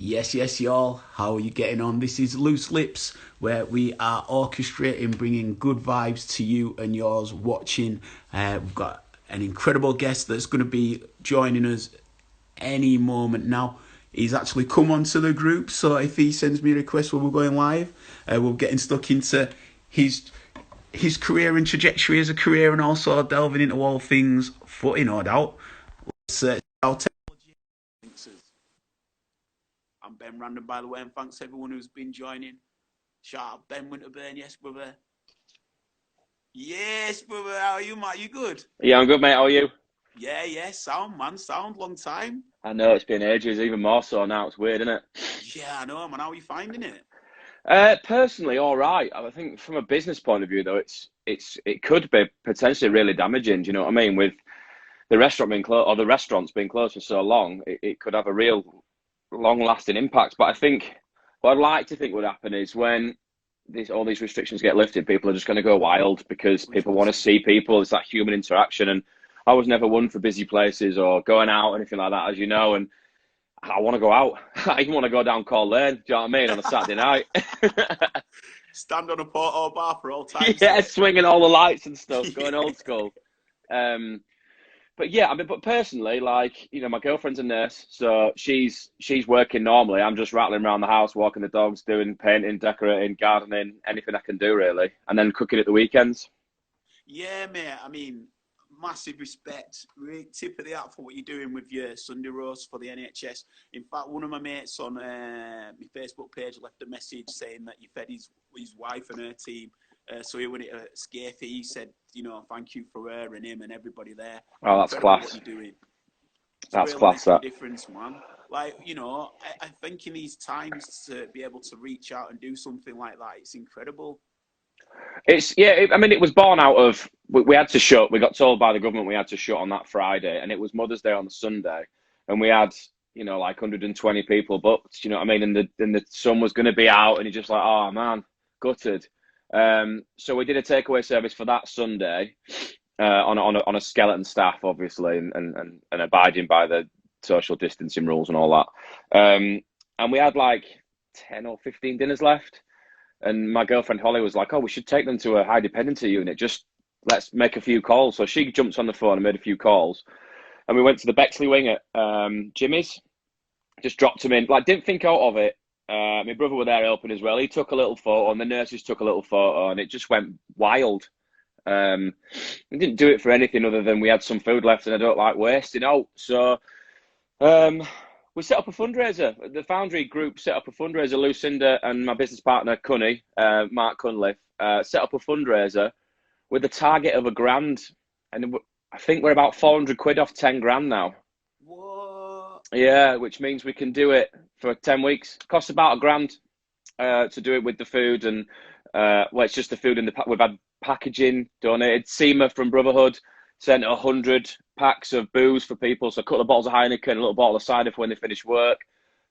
Yes, yes, y'all. How are you getting on? This is Loose Lips, where we are orchestrating, bringing good vibes to you and yours watching. We've got an incredible guest that's going to be joining us any moment now. He's actually come onto the group, so if he sends me a request when we're going live, we're getting stuck into his his career and trajectory as a career, and also delving into all things footy, no doubt. I'll I'm Ben Random, by the way, and thanks everyone who's been joining. Shout out Ben Winterburn, yes, brother. Yes, brother. How are you, Matt? You good? Yeah, I'm good, mate. How are you? Yeah, yeah. Sound, man. Sound. Long time. I know it's been ages, even more so now. It's weird, isn't it? Yeah, I know, man. How are you finding it? Personally, all right. I think from a business point of view, though, it could be potentially really damaging. Do you know what I mean? With the restaurant being closed or the restaurants being closed for so long, it could have a real long-lasting impact. But I think what I'd like to think would happen is when all these restrictions get lifted, people are just going to go wild because people want to 100%. see people. It's that human interaction, and I was never one for busy places or going out or anything like that, as you know. And I want to go out. I even want to go down Call Lane. Do you know what I mean? On a Saturday night. Stand on a Porto bar for all time's Yeah, sake. swinging all the lights and stuff, going Yeah. old school. Um, but yeah, I mean, but personally, like, my girlfriend's a nurse, so she's working normally. I'm just rattling around the house, walking the dogs, doing painting, decorating, gardening, anything I can do really, and then cooking at the weekends. Yeah, mate. I mean, massive respect. Really tip of the hat for what you're doing with your Sunday roast for the NHS. In fact, one of my mates on my Facebook page left a message saying that you fed his wife and her team. So he went it Scafey. He said, thank you for her and him and everybody there. Oh, that's Incredible what class. you're doing. It's That's really class. making a That. difference, man. Like, I think in these times to be able to reach out and do something like that, it's incredible. It's yeah. I mean, it was born out of we had to shut. We got told by the government we had to shut on that Friday, and it was Mother's Day on the Sunday, and we had like 120 people booked. You know what I mean? And the sun was going to be out, and you're just like, oh man, gutted. So we did a takeaway service for that Sunday, on a skeleton staff, obviously, and abiding by the social distancing rules and all that. And we had like 10 or 15 dinners left. And my girlfriend Holly was like, "Oh, we should take them to a high dependency unit. Just let's make a few calls." So she jumped on the phone and made a few calls, and we went to the Bexley wing at Jimmy's. Just dropped him in. Like, didn't think out of it. My brother were there helping as well. He took a little photo, and the nurses took a little photo, and it just went wild. We didn't do it for anything other than we had some food left, and I don't like wasting out. So um, we set up a fundraiser. The Foundry group set up a fundraiser. Lucinda and my business partner, Cunny, Mark Cunliffe, set up a fundraiser with a target of £1,000. And I think we're about 400 quid off 10 grand now. What? Yeah, which means we can do it for 10 weeks. Costs about £1,000 to do it with the food. And, well, it's just the food in the we've had packaging donated. Seema from Brotherhood sent 100 packs of booze for people. So a couple of bottles of Heineken, a little bottle of cider for when they finish work.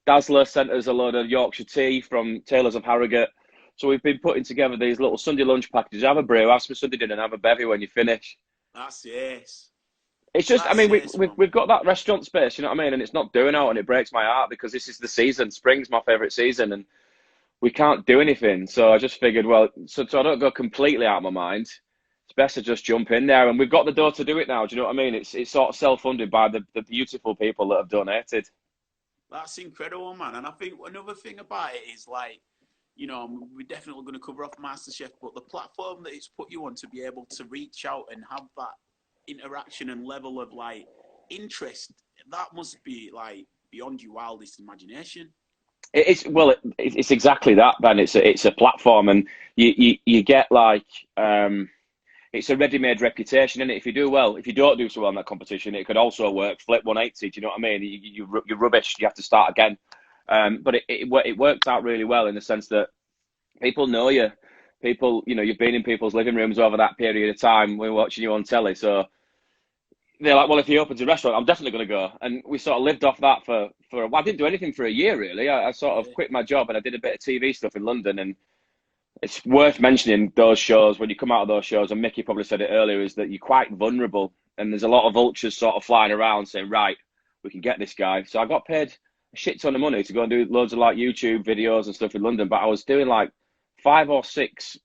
Dazzler sent us a load of Yorkshire tea from Taylors of Harrogate. So we've been putting together these little Sunday lunch packages. Have a brew, have some Sunday dinner, and have a bevy when you finish. That's yes. It's just, I That's mean, yes, man. we've got that restaurant space, you know what I mean? And it's not doing out, and it breaks my heart because this is the season. Spring's my favourite season, and we can't do anything. So I just figured, well, so I don't go completely out of my mind, it's best to just jump in there. And we've got the dough to do it now. Do you know what I mean? It's sort of self-funded by the beautiful people that have donated. That's incredible, man. And I think another thing about it is like, we're definitely going to cover off MasterChef, but the platform that it's put you on to be able to reach out and have that interaction and level of like interest, that must be like beyond your wildest imagination. It's well, it's exactly that, Ben. It's a platform, and you get like it's a ready-made reputation, and if you do well, if you don't do so well in that competition, it could also work. Flip 180. Do you know what I mean? You're rubbish. You have to start again. But it works out really well in the sense that people know you. People, you've been in people's living rooms over that period of time. We're watching you on telly, so they're like, well, if he opens a restaurant, I'm definitely going to go. And we sort of lived off that for well, I didn't do anything for a year, really. I sort of Yeah. quit my job and I did a bit of TV stuff in London. And it's worth mentioning those shows, when you come out of those shows, and Mickey probably said it earlier, is that you're quite vulnerable. And there's a lot of vultures sort of flying around saying, right, we can get this guy. So I got paid a shit ton of money to go and do loads of like YouTube videos and stuff in London, but I was doing like 5 or 6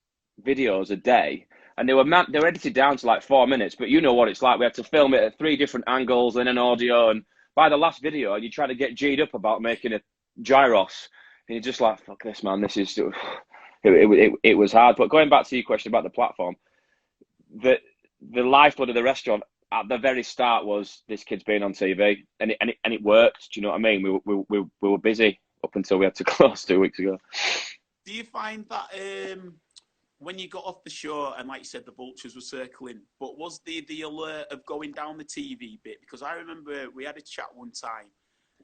videos a day, and they were edited down to like 4 minutes. But you know what it's like. We had to film it at 3 different angles and an audio, and by the last video, you try to get G'd up about making a gyros, and you're just like, fuck this, man. This is it was hard. But going back to your question about the platform, the lifeblood of the restaurant at the very start was this kid's being on TV, and it worked. Do you know what I mean? We were busy up until we had to close 2 weeks ago. Do you find that when you got off the show and, like you said, the vultures were circling, but was the alert of going down the TV bit? Because I remember we had a chat one time,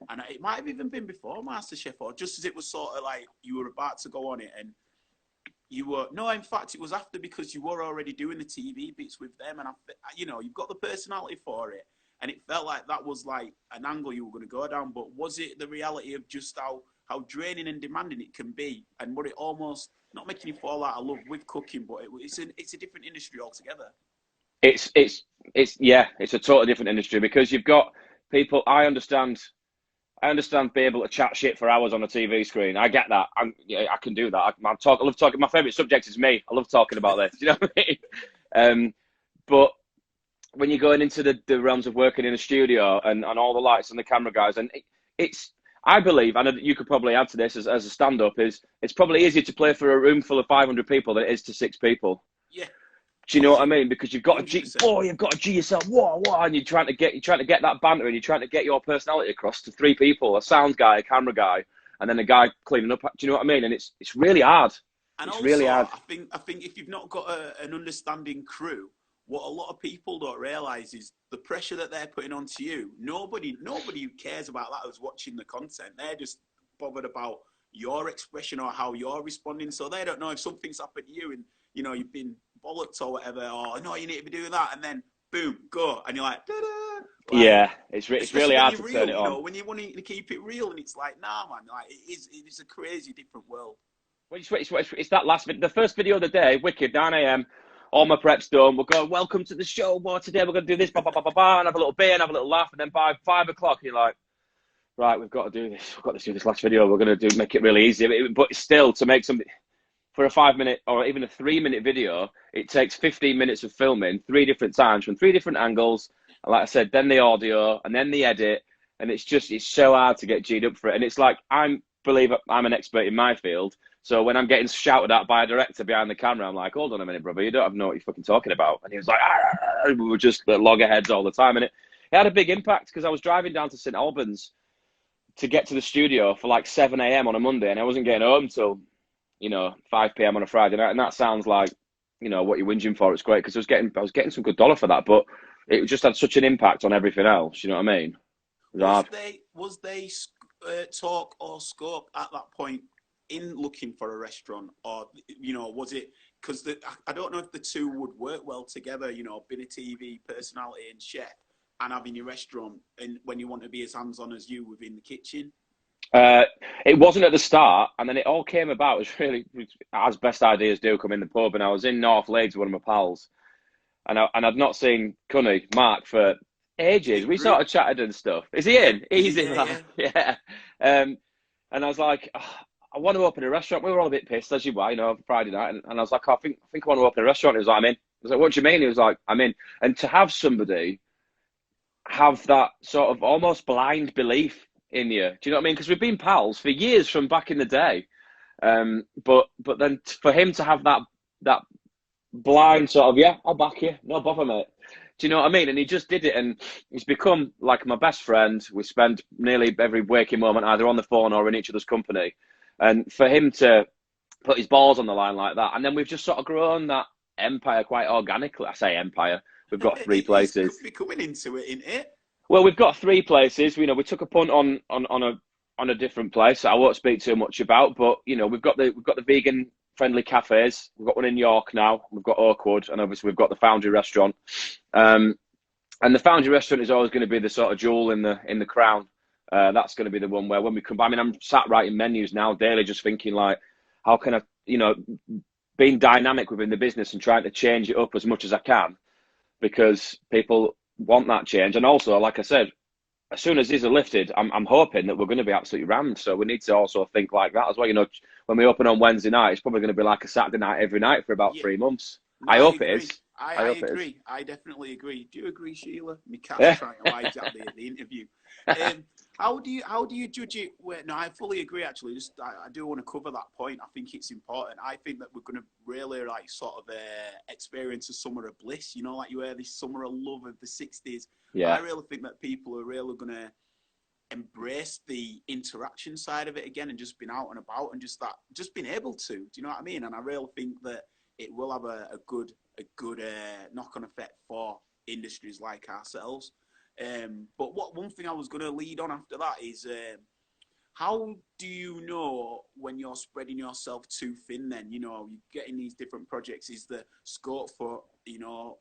and it might have even been before Masterchef, or just as it was sort of like you were about to go on it, and you were, no, in fact, it was after, because you were already doing the TV bits with them, and you know, you've got the personality for it, and it felt like that was like an angle you were going to go down. But was it the reality of just how draining and demanding it can be, and would it almost not making you fall out of love with cooking, but it's a different industry altogether? It's a totally different industry, because you've got people. I understand being able to chat shit for hours on a TV screen. I get that. I can do that. I love talking. My favourite subject is me. I love talking about this. You know what I mean? But when you're going into the realms of working in a studio and all the lights and the camera guys, and I believe, and you could probably add to this as a stand-up, is it's probably easier to play for a room full of 500 people than it is to 6 people. Yeah. Do you know what I mean? Because you've got to you've got to G yourself, whoa, and you're trying to get that banter, and you're trying to get your personality across to 3 people: a sound guy, a camera guy, and then a guy cleaning up. Do you know what I mean? And it's really hard. And it's also, really hard. I think if you've not got an understanding crew, what a lot of people don't realise is the pressure that they're putting onto you. Nobody cares about that who's watching the content. They're just bothered about your expression or how you're responding. So they don't know if something's happened to you and, you know, you've been bollocked or whatever, or no, you need to be doing that, and then boom, go, and you're like, da-da. Like, yeah, it's really hard to turn it on. You know, when you want to keep it real, and it's like, nah, man, like it is a crazy different world. Well, it's that last video, the first video of the day, wicked, 9 a.m. All my prep's done. We'll go, welcome to the show. Well, today we're going to do this, and have a little beer and have a little laugh. And then by 5 o'clock, you're like, right, we've got to do this. We've got to do this last video. We're going to make it really easy. But still, to make something for a 5-minute or even a 3-minute video, it takes 15 minutes of filming 3 different times from 3 different angles. And like I said, then the audio and then the edit. And it's so hard to get G'd up for it. And it's like, I'm an expert in my field. So when I'm getting shouted at by a director behind the camera, I'm like, hold on a minute, brother, you don't know what you're fucking talking about. And he was like, we were just loggerheads all the time. And it had a big impact, because I was driving down to St Albans to get to the studio for like 7 a.m. on a Monday, and I wasn't getting home till, 5 p.m. on a Friday night. And that sounds like, what you're whinging for. It's great, because I was getting some good dollar for that, but it just had such an impact on everything else. You know what I mean? Was they talk or scope at that point in looking for a restaurant, or was it because I don't know if the two would work well together, being a TV personality and chef and having your restaurant, and when you want to be as hands-on as you within the kitchen? It wasn't at the start, and then it all came about. It was really, as best ideas do, come in the pub, and I was in North Leeds with one of my pals, and I'd not seen Mark for ages. We sort of chatted and stuff. Is he in? He's in. Yeah. And I was like, I want to open a restaurant. We were all a bit pissed, as you were, Friday night. And I was like, I think I want to open a restaurant. He was like, I'm in. I was like, what do you mean? He was like, I'm in. And to have somebody have that sort of almost blind belief in you, do you know what I mean? Because we've been pals for years from back in the day. But then for him to have that blind sort of, yeah, I'll back you. No bother, mate. Do you know what I mean? And he just did it, and he's become like my best friend. We spend nearly every waking moment either on the phone or in each other's company. And for him to put his balls on the line like that, and then we've just sort of grown that empire quite organically. I say empire. We've got 3 places. We're coming into it, isn't it? Well, we've got 3 places. We took a punt on a different place I won't speak too much about, but we've got the vegan friendly cafes. We've got one in York now. We've got Oakwood, and obviously we've got the Foundry restaurant. And the Foundry restaurant is always going to be the sort of jewel in the crown. That's going to be the one where when we combine, I'm sat writing menus now daily, just thinking like, how can I, being dynamic within the business and trying to change it up as much as I can, because people want that change. And also, like I said, as soon as these are lifted, I'm hoping that we're going to be absolutely rammed. So we need to also think like that as well. You know, when we open on Wednesday night, it's probably going to be like a Saturday night every night for about Yeah. 3 months. No, I I hope it agree. is. I I hope it is. agree. I definitely agree. Do you agree, Sheila? My cat's Yeah. trying to hijack the interview. How do you judge it? No, I fully agree. Actually, just I do want to cover that point. I think it's important. I think that we're going to really like sort of experience a summer of bliss. You know, like you hear this summer of love of the '60s. Yeah. I really think that people are really going to embrace the interaction side of it again, and just been out and about and just being able to. Do you know what I mean? And I really think that it will have a good knock-on effect for industries like ourselves. But one thing I was going to lead on after that is how do you know when you're spreading yourself too thin? Then you know you're getting these different projects. Is the scope for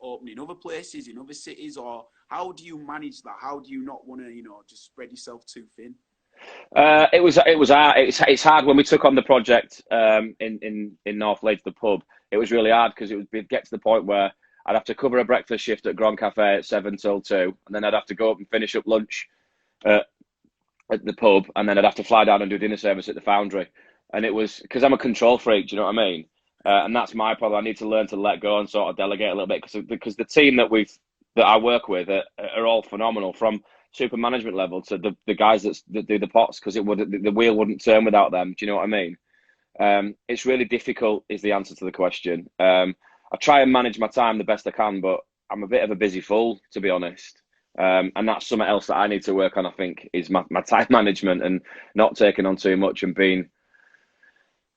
opening other places in other cities, or how do you manage that? How do you not want to just spread yourself too thin? It's hard when we took on the project in North Leeds, the pub. It was really hard because it'd get to the point where I'd have to cover a breakfast shift at Grand Cafe at 7 till 2, and then I'd have to go up and finish up lunch at the pub, and then I'd have to fly down and do dinner service at the Foundry. And it was because I'm a control freak. Do you know what I mean? And that's my problem. I need to learn to let go and sort of delegate a little bit because the team that I work with are all phenomenal, from super management level to the guys that do the pots, because the wheel wouldn't turn without them. Do you know what I mean? It's really difficult is the answer to the question. I try and manage my time the best I can, but I'm a bit of a busy fool, to be honest. And that's something else that I need to work on, I think, is my time management and not taking on too much and being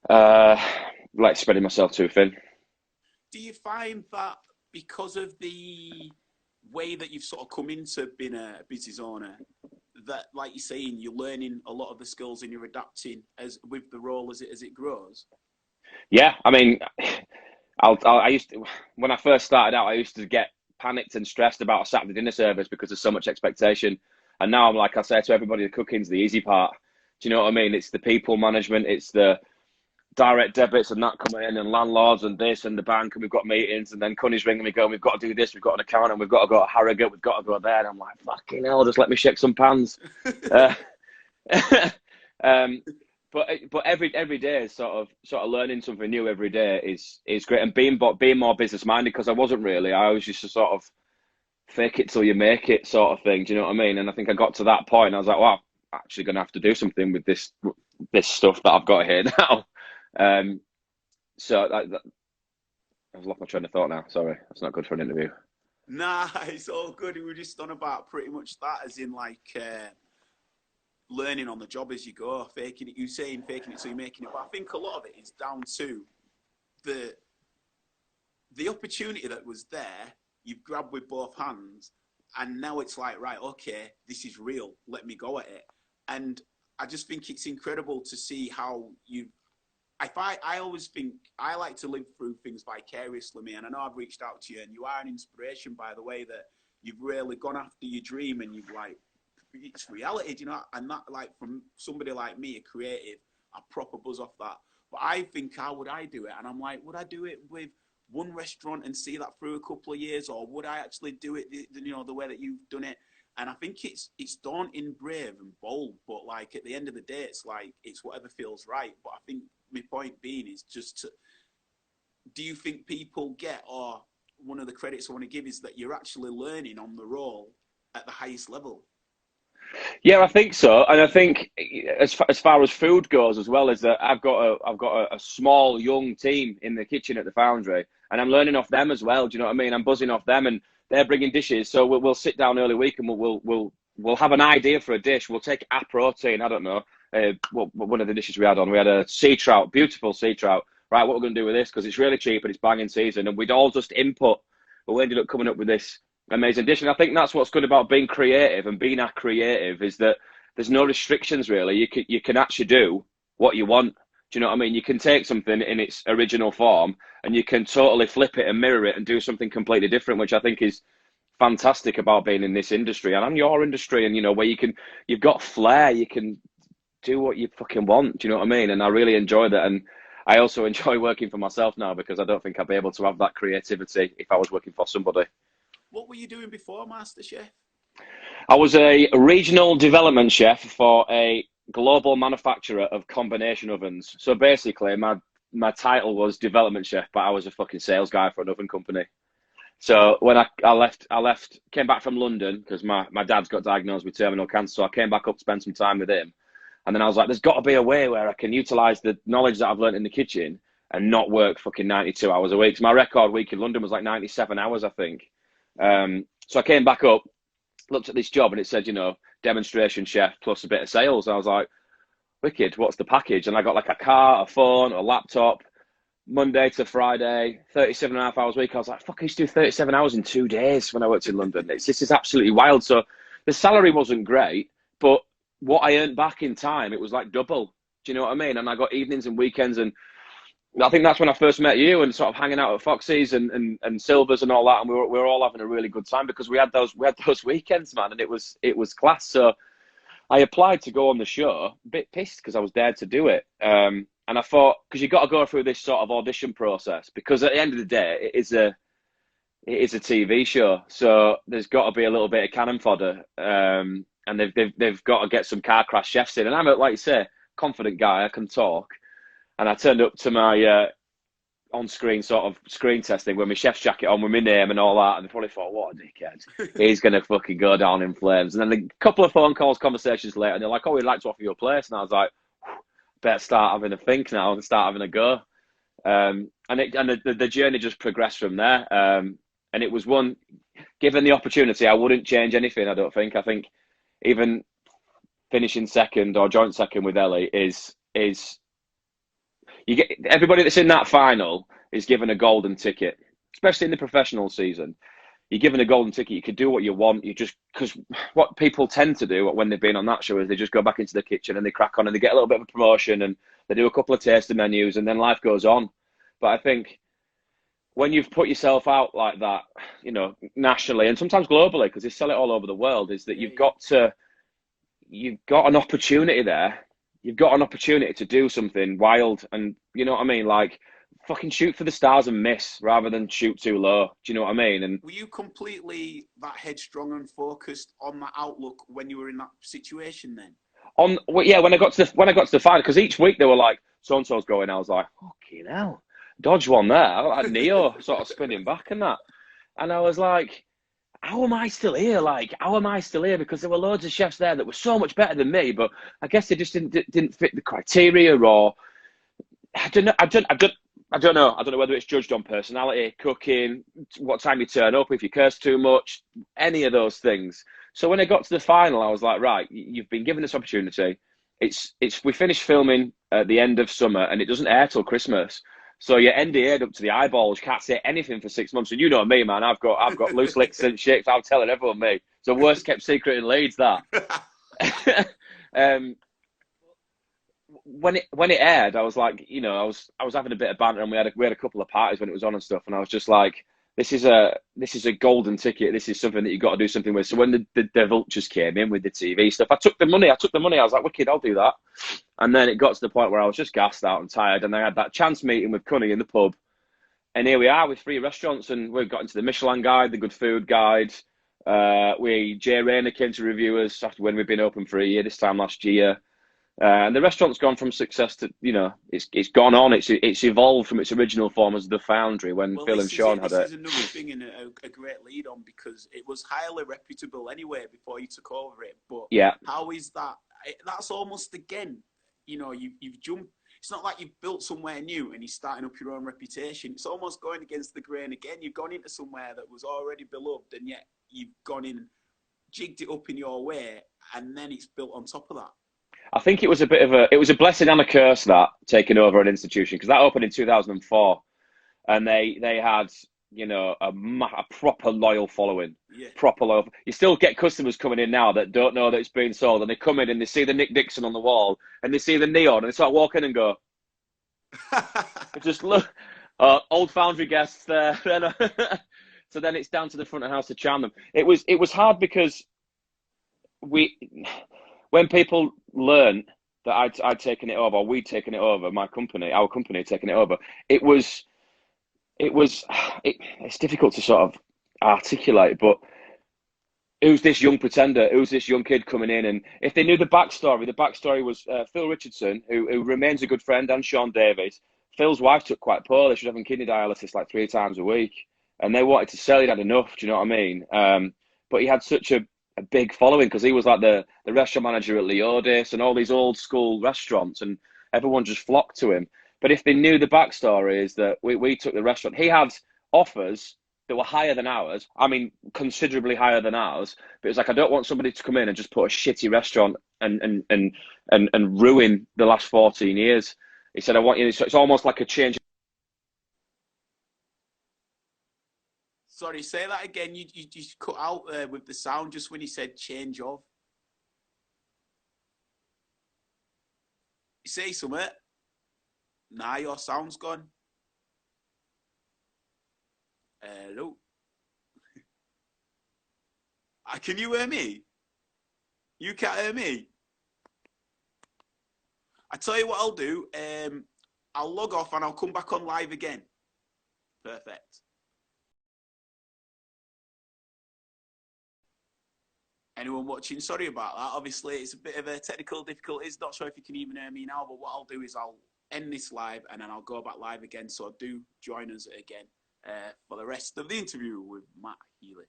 like spreading myself too thin. Do you find that because of the way that you've sort of come into being a business owner, that, like you're saying, you're learning a lot of the skills and you're adapting as with the role as it grows? Yeah, I mean, I used to, when I first started out, I used to get panicked and stressed about a Saturday dinner service because there's so much expectation. And now I'm like, I say to everybody, the cooking's the easy part. Do you know what I mean? It's the people management, it's the direct debits and that coming in, and landlords and this and the bank, and we've got meetings, and then Cunny's ringing me going, we've got to do this, we've got an account, and we've got to go to Harrogate, we've got to go there. And I'm like, fucking hell, just let me shake some pans. uh, but every day is sort of learning something new every day is great, and being more business minded, because I wasn't really. I always used to sort of fake it till you make it sort of thing. Do you know what I mean? And I think I got to that point. I was like, well, I'm actually going to have to do something with this stuff that I've got here now. So I've lost my train of thought now. Sorry, that's not good for an interview. Nah, it's all good. We were just on about pretty much that, as in like learning on the job as you go, faking it. You saying faking it so you're making it, but I think a lot of it is down to the opportunity that was there. You've grabbed with both hands, and now it's like, right, okay, this is real. Let me go at it. And I just think it's incredible to see how you. I always think I like to live through things vicariously, man. I know I've reached out to you, and you are an inspiration by the way that you've really gone after your dream, and you've like, it's reality, you know. And that, like, from somebody like me, a creative, I proper buzz off that. But I think, how would I do it? And I'm like, would I do it with one restaurant and see that through a couple of years, or would I actually do it, the way that you've done it? And I think it's daunting, brave, and bold. But like at the end of the day, it's like it's whatever feels right. But I think my point being is just do you think people get, or one of the credits I want to give is that you're actually learning on the role at the highest level? Yeah, I think so, and I think as far as food goes as well, is that I've got a small young team in the kitchen at the Foundry, and I'm learning off them as well. Do you know what I mean? I'm buzzing off them, and they're bringing dishes. So we'll sit down early week, and we'll have an idea for a dish. We'll take a protein. I don't know. One of the dishes we had a sea trout, beautiful sea trout. Right, what we're going to do with this, because it's really cheap and it's banging season, and we'd all just input, but we ended up coming up with this amazing dish. And I think that's what's good about being creative and being a creative, is that there's no restrictions really. You can actually do what you want. Do you know what I mean? You can take something in its original form and you can totally flip it and mirror it and do something completely different, which I think is fantastic about being in this industry and your industry. And where you've got flair, you can do what you fucking want. Do you know what I mean? And I really enjoy that. And I also enjoy working for myself now, because I don't think I'd be able to have that creativity if I was working for somebody. What were you doing before Masterchef? I was a regional development chef for a global manufacturer of combination ovens. So basically, my title was development chef, but I was a fucking sales guy for an oven company. So when I left, came back from London because my dad's got diagnosed with terminal cancer. So I came back up, spent some time with him, and then I was like, "There's got to be a way where I can utilize the knowledge that I've learned in the kitchen and not work fucking 92 hours a week." So my record week in London was like 97 hours, I think. So I came back up, looked at this job, and it said, demonstration chef plus a bit of sales. And I was like, wicked, what's the package? And I got like a car, a phone, a laptop, Monday to Friday, 37 and a half hours a week. I was like, fuck, I used to do 37 hours in 2 days when I worked in London. This is absolutely wild. So the salary wasn't great, but what I earned back in time, it was like double. Do you know what I mean? And I got evenings and weekends, and I think that's when I first met you and sort of hanging out at Foxy's and Silver's and all that. And we were all having a really good time because we had those weekends, man. And it was class. So I applied to go on the show, a bit pissed because I was dared to do it. And I thought, because you've got to go through this sort of audition process, because at the end of the day, it is a TV show. So there's got to be a little bit of cannon fodder. And they've got to get some car crash chefs in. And I'm, like you say, confident guy. I can talk. And I turned up to my on-screen sort of screen testing with my chef's jacket on with my name and all that. And they probably thought, what a dickhead. He's going to fucking go down in flames. And then a couple of phone calls, conversations later, and they're like, oh, we'd like to offer you a place. And I was like, better start having a think now and start having a go. And the journey just progressed from there. And it was one, given the opportunity, I wouldn't change anything, I don't think. I think even finishing second or joint second with Ellie is you get everybody that's in that final is given a golden ticket, especially in the professional season. You're given a golden ticket. You can do what you want. You just, because what people tend to do when they've been on that show is they just go back into the kitchen and they crack on and they get a little bit of a promotion and they do a couple of tasting menus and then life goes on. But I think when you've put yourself out like that, nationally and sometimes globally, because they sell it all over the world, is that you've got an opportunity there. You've got an opportunity to do something wild, and you know what I mean? Like, fucking shoot for the stars and miss rather than shoot too low. Do you know what I mean? And were you completely that headstrong and focused on that outlook when you were in that situation then? When I got to the final, because each week they were like, so and so's going, I was like, fucking hell, dodge one there, like Neo sort of spinning back and that, and I was like, how am I still here? Like, how am I still here? Because there were loads of chefs there that were so much better than me, but I guess they just didn't fit the criteria, or I don't know. I don't know whether it's judged on personality, cooking, what time you turn up, if you curse too much, any of those things. So when I got to the final, I was like, right, you've been given this opportunity. We finished filming at the end of summer and it doesn't air till Christmas. So you're NDA'd up to the eyeballs. You can't say anything for 6 months. And you know me, man. I've got loose lips and shit. I'm telling everyone me. It's the worst kept secret in Leeds, that. When it aired, I was like, I was having a bit of banter, and we had a couple of parties when it was on and stuff, and I was just like, this is a golden ticket. This is something that you've got to do something with. So when the vultures came in with the TV stuff, I took the money. I was like, wicked, I'll do that. And then it got to the point where I was just gassed out and tired, and I had that chance meeting with Cunny in the pub, and here we are with 3 restaurants, and we've got into the Michelin Guide, the Good Food Guide. Jay Rayner came to review us after when we've been open for a year this time last year. And the restaurant's gone from success to, it's gone on. It's evolved from its original form as the Foundry when Phil and Sean had it. This is another thing and a great lead on, because it was highly reputable anyway before you took over it. But yeah, how is that? That's almost again, you've jumped. It's not like you've built somewhere new and you're starting up your own reputation. It's almost going against the grain again. You've gone into somewhere that was already beloved, and yet you've gone in, jigged it up in your way, and then it's built on top of that. I think it was a blessing and a curse, that taking over an institution, because that opened in 2004, and they had a proper loyal following. Yeah. Proper loyal. You still get customers coming in now that don't know that it's being sold, and they come in and they see the Nick Dixon on the wall and they see the neon and they start walking and go, just look, old Foundry guests there. So then it's down to the front of house to charm them. It was hard because when people learned that I'd taken it over, or we'd taken it over, our company had taken it over, it's difficult to sort of articulate, but who's this young pretender? Who's this young kid coming in? And if they knew the backstory was Phil Richardson, who remains a good friend, and Sean Davis. Phil's wife took quite poorly. She was having kidney dialysis like 3 times a week. And they wanted to sell. He'd had enough, do you know what I mean? But he had such a big following because he was like the restaurant manager at Leodis and all these old school restaurants, and everyone just flocked to him. But if they knew the backstory is that we took the restaurant, he had offers that were higher than ours. I mean, considerably higher than ours. But it was like, I don't want somebody to come in and just put a shitty restaurant and ruin the last 14 years. He said, I want you. So it's almost like a change. Sorry, say that again. You just cut out with the sound just when you said change of. Say something. Nah, your sound's gone. Hello. Can you hear me? You can't hear me? I tell you what I'll do. I'll log off and I'll come back on live again. Perfect. Anyone watching, sorry about that. Obviously, it's a bit of a technical difficulties. Not sure if you can even hear me now, but what I'll do is I'll end this live and then I'll go back live again. So do join us again for the rest of the interview with Matt Healy.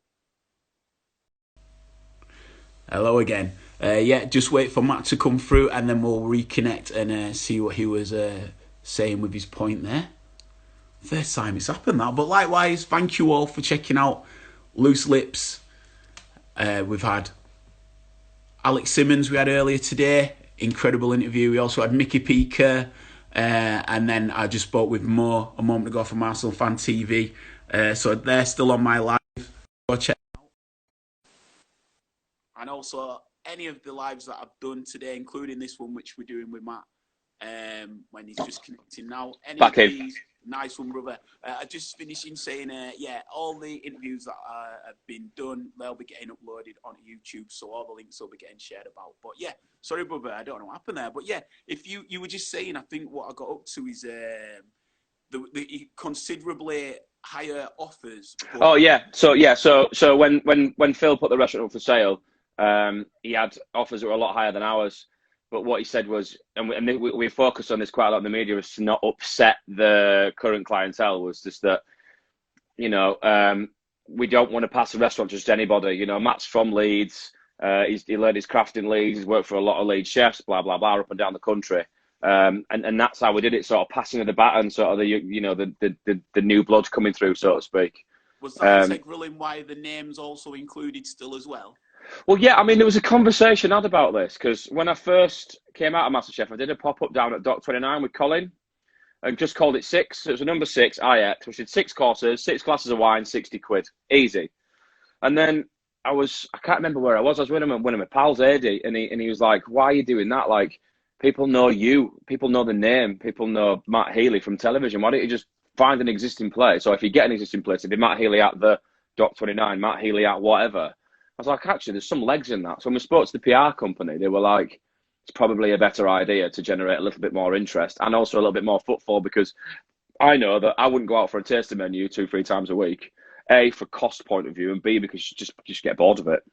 Hello again. Yeah, just wait for Matt to come through and then we'll reconnect and see what he was saying with his point there. First time it's happened that. But likewise, thank you all for checking out Loose Lips. We've had Alex Simmons we had earlier today, incredible interview. We also had Mickey Peaker, and then I just spoke with Mo a moment ago from Arsenal Fan TV. So they're still on my live. Go check them out. And also any of the lives that I've done today, including this one which we're doing with Matt, when he's just connecting now. Any Back of in. these, nice one, brother. I just finishing saying, yeah, all the interviews that have been done, they'll be getting uploaded on YouTube, so all the links will be getting shared about. But yeah, sorry, brother, I don't know what happened there. But yeah, if you were just saying, I think what I got up to is the considerably higher offers. Oh yeah, so when Phil put the restaurant up for sale, he had offers that were a lot higher than ours. But what he said was, and we focused on this quite a lot in the media, was to not upset the current clientele. Was just that, you know, we don't want to pass a restaurant to just anybody. You know, Matt's from Leeds. He learned his craft in Leeds. He's worked for a lot of Leeds chefs, blah blah blah, up and down the country. And that's how we did it, sort of passing of the baton, sort of the new blood coming through, so to speak. Was that integral in why the name's also included still as well? Well, yeah, I mean, there was a conversation had about this because when I first came out of Masterchef, I did a pop-up down at Dock 29 with Colin and just called it 6. So it was a number 6, IX, which did 6 courses, 6 glasses of wine, 60 quid. Easy. And then I can't remember where I was with one of my pals, Eddie, and he was like, why are you doing that? Like, people know you, people know the name, people know Matt Healy from television. Why don't you just find an existing place? So if you get an existing place, it'd be Matt Healy at the Dock 29, Matt Healy at whatever. I was like, actually, there's some legs in that. So when we spoke to the PR company, they were like, it's probably a better idea to generate a little bit more interest and also a little bit more footfall because I know that I wouldn't go out for a tasting menu 2-3 times a week. A, for cost point of view, and B, because you just get bored of it.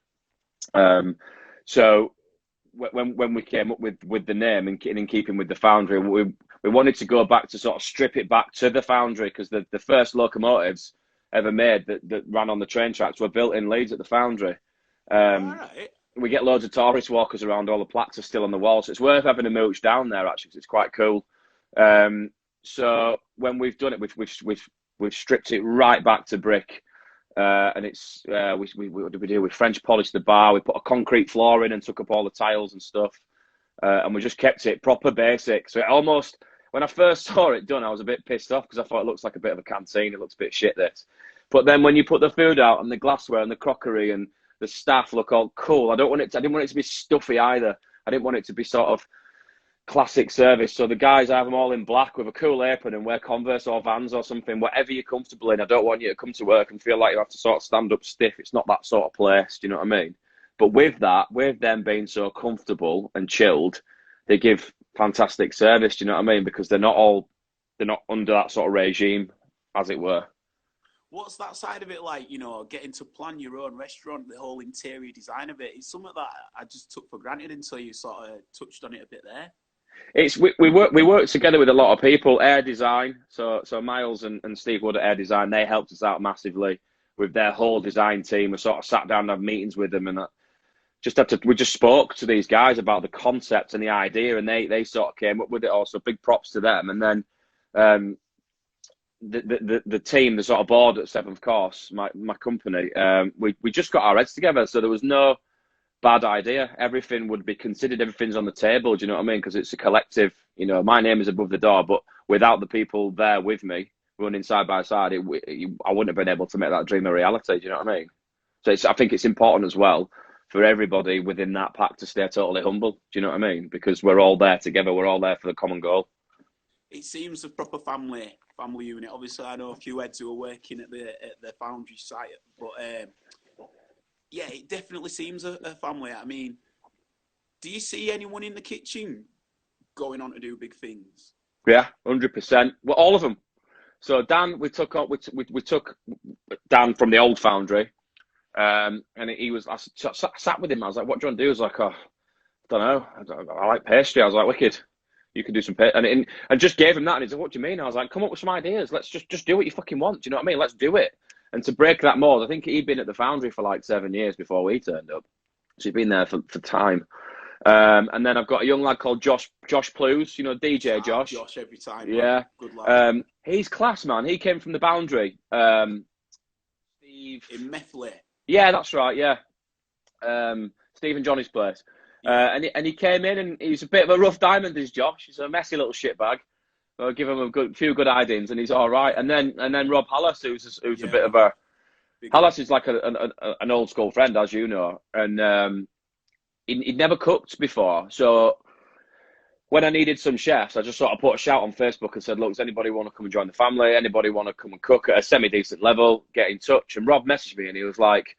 So when we came up with the name and in keeping with the Foundry, we wanted to go back to sort of strip it back to the Foundry because the first locomotives ever made that ran on the train tracks were built in Leeds at the Foundry. Right. We get loads of tourist walkers around. All the plaques are still on the wall, so it's worth having a mooch down there actually, because it's quite cool. So when we've done it, we've stripped it right back to brick, and it's what did we do? We French polished the bar. We put a concrete floor in and took up all the tiles and stuff, and we just kept it proper basic. So it almost, when I first saw it done, I was a bit pissed off because I thought it looks like a bit of a canteen. It looks a bit shit this, but then when you put the food out and the glassware and the crockery and the staff look all cool. I didn't want it to be stuffy either. I didn't want it to be sort of classic service. So the guys, I have them all in black with a cool apron and wear Converse or Vans or something, whatever you're comfortable in. I don't want you to come to work and feel like you have to sort of stand up stiff. It's not that sort of place. Do you know what I mean? But with them being so comfortable and chilled, they give fantastic service. Do you know what I mean? Because they're not under that sort of regime, as it were. What's that side of it like? You know, getting to plan your own restaurant, the whole interior design of it. It's something that I just took for granted until you sort of touched on it a bit there. It's we work together with a lot of people. Air Design, so Miles and Steve Wood at Air Design, they helped us out massively with their whole design team. We sort of sat down and had meetings with them, and we just spoke to these guys about the concept and the idea, and they sort of came up with it all. So big props to them. And then the team, the sort of board at Seventh Course, my company, we just got our heads together. So there was no bad idea. Everything would be considered. Everything's on the table. Do you know what I mean? Because it's a collective. You know, my name is above the door, but without the people there with me running side by side, I wouldn't have been able to make that dream a reality. Do you know what I mean? So I think it's important as well for everybody within that pack to stay totally humble. Do you know what I mean? Because we're all there together. We're all there for the common goal. It seems a proper family unit. Obviously, I know a few heads who are working at the Foundry site, but yeah, it definitely seems a family. I mean, do you see anyone in the kitchen going on to do big things? Yeah, 100%. Well, all of them. So Dan, we took Dan from the old Foundry, and he was. I sat with him. I was like, "What do you want to do?" He was like, "Oh, I don't know. I like pastry." I was like, "Wicked. You can do some pastry." And just gave him that. And he's like, "What do you mean?" I was like, "Come up with some ideas. Let's just do what you fucking want. Do you know what I mean? Let's do it." And to break that mold, I think he'd been at the Foundry for like 7 years before we turned up. So he'd been there for time. And then I've got a young lad called Josh Plews, you know, DJ Josh. Josh every time. Yeah. Man. Good lad. He's class, man. He came from the Boundary. Steve. In Methley. Yeah, that's right, yeah. Steve and Johnny's place. Yeah. And he came in and he's a bit of a rough diamond, is Josh. He's a messy little shitbag. So I'll give him a few good ideas and he's all right. And then Rob Hallas, who's a bit of a... Hallas is like an old school friend, as you know. And he'd never cooked before. So when I needed some chefs, I just sort of put a shout on Facebook and said, look, does anybody want to come and join the family? Anybody want to come and cook at a semi-decent level? Get in touch. And Rob messaged me and he was like,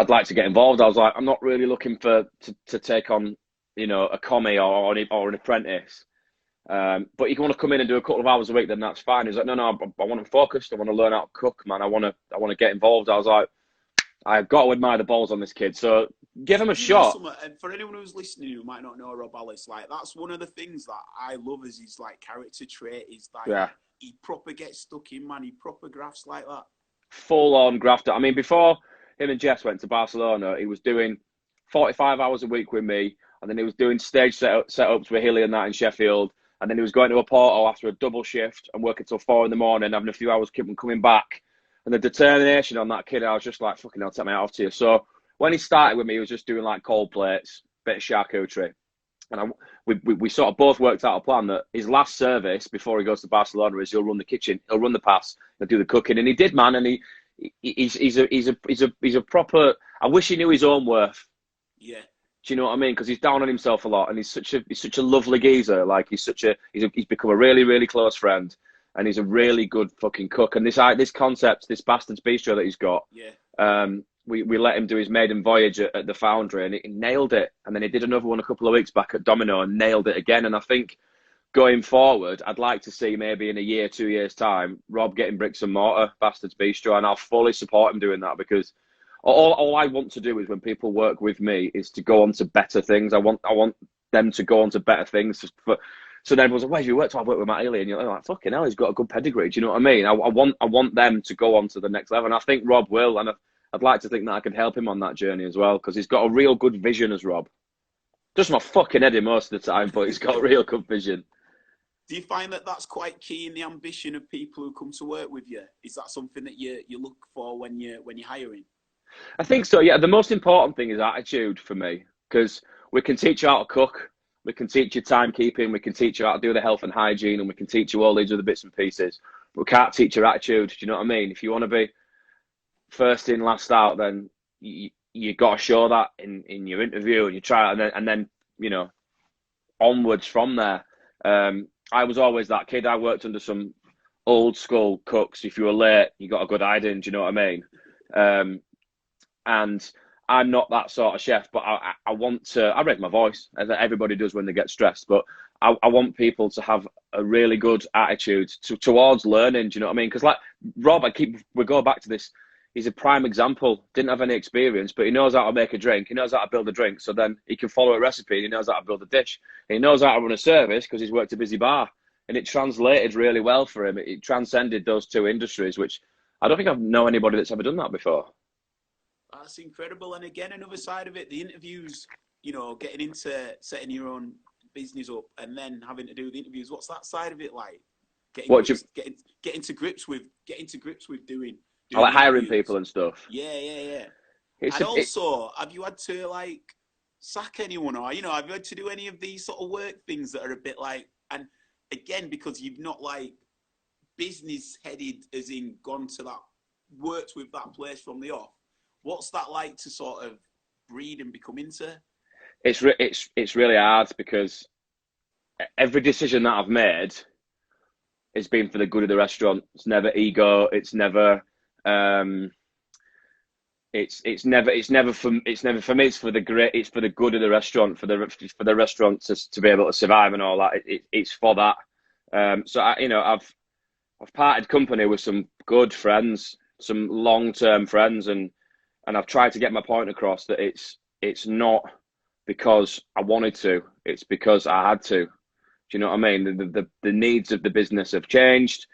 I'd like to get involved. I was like, I'm not really looking to take on, you know, a commie or an apprentice. But you want to come in and do a couple of hours a week, then that's fine. He's like, no, I want to focus. I want to learn how to cook, man. I want to get involved. I was like, I've got to admire the balls on this kid. So give him a shot. And for anyone who's listening who might not know Rob Hallas, like that's one of the things that I love as his like character trait is like he proper gets stuck in, man. He proper grafts like that. Full on grafter. I mean, before him and Jess went to Barcelona, he was doing 45 hours a week with me, and then he was doing stage setups with Healy and that in Sheffield. And then he was going to Oporto after a double shift and working till 4 a.m, having a few hours coming back. And the determination on that kid, I was just like, fucking hell, take me out of here. So when he started with me, he was just doing like cold plates, bit of charcuterie. And we sort of both worked out a plan that his last service before he goes to Barcelona is he'll run the kitchen, he'll run the pass, he'll do the cooking. And he did, man. And he's a proper, I wish he knew his own worth. Yeah. Do you know what I mean? Because he's down on himself a lot, and he's such a lovely geezer. Like he's become a really, really close friend, and he's a really good fucking cook. And this concept, this Bastard's Bistro that he's got, we let him do his maiden voyage at the Foundry, and he nailed it. And then he did another one a couple of weeks back at Domino and nailed it again. And I think going forward, I'd like to see maybe in a year, 2 years time, Rob getting bricks and mortar, Bastard's Bistro, and I'll fully support him doing that because. All I want to do is when people work with me is to go on to better things. I want them to go on to better things. So then everyone's like, where have you worked? I've worked with Matt Healy. And you're like, fucking hell, he's got a good pedigree. Do you know what I mean? I want them to go on to the next level. And I think Rob will. And I'd like to think that I can help him on that journey as well because he's got a real good vision as Rob. Just my fucking head in most of the time, but he's got a real good vision. Do you find that that's quite key in the ambition of people who come to work with you? Is that something that you look for when you're hiring? I think so, yeah. The most important thing is attitude for me because we can teach you how to cook, we can teach you timekeeping, we can teach you how to do the health and hygiene, and we can teach you all these other bits and pieces. But we can't teach your attitude. Do you know what I mean? If you want to be first in, last out, then you got to show that in your interview and you try it, and then you know onwards from there. I was always that kid. I worked under some old school cooks. If you were late, you got a good hiding. Do you know what I mean? And I'm not that sort of chef, but I want to, I raise my voice, as everybody does when they get stressed, but I want people to have a really good attitude towards learning. Do you know what I mean? Because like Rob, we go back to this. He's a prime example. Didn't have any experience, but he knows how to make a drink. He knows how to build a drink. So then he can follow a recipe. And he knows how to build a dish. And he knows how to run a service because he's worked a busy bar. And it translated really well for him. It transcended those two industries, which I don't think I know anybody that's ever done that before. That's incredible. And again, another side of it, the interviews, you know, getting into setting your own business up and then having to do the interviews. What's that side of it like? Getting to grips with doing I like hiring interviews. people and stuff. Yeah. Also, have you had to like sack anyone, or you know, have you had to do any of these sort of work things that are a bit like, and again, because you've not like business headed, as in gone to that, worked with that place from the off. What's that like to sort of breed and become into? It's really hard because every decision that I've made has been for the good of the restaurant. It's never ego. It's never it's never for me. It's for the good of the restaurant, for the restaurant to be able to survive and all that. It's for that. So I've parted company with some good friends, some long-term friends, and I've tried to get my point across that it's not because I wanted to. It's because I had to. Do you know what I mean? The needs of the business have changed.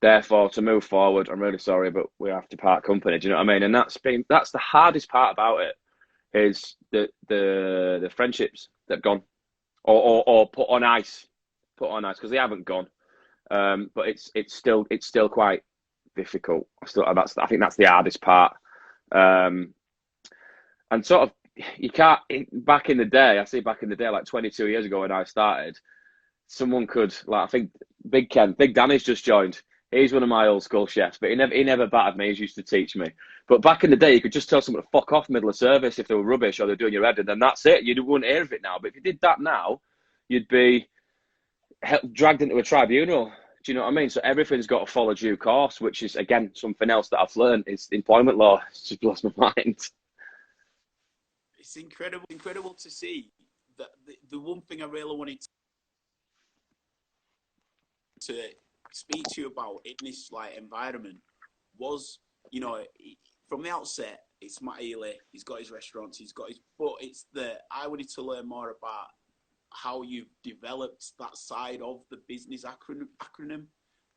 Therefore, to move forward, I'm really sorry, but we have to part company. Do you know what I mean? And that's the hardest part about it, is the friendships that have gone, or put on ice, because they haven't gone. But it's still quite difficult. I think that's the hardest part. And sort of, you can't, back in the day, like 22 years ago when I started, someone could, like, I think Big Danny's just joined. He's one of my old school chefs, but he never battered me. He used to teach me. But back in the day, you could just tell someone to fuck off middle of service if they were rubbish or they're doing your head, and then that's it. You wouldn't hear of it now. But if you did that now, you'd be dragged into a tribunal. Do you know what I mean? So everything's got to follow due course, which is, again, something else that I've learned is employment law. It just blows my mind. It's incredible to see that the one thing I really wanted to speak to you about in this like environment was, you know, from the outset, it's Matt Healy. He's got his restaurants. But I wanted to learn more about how you've developed that side of the business acronym,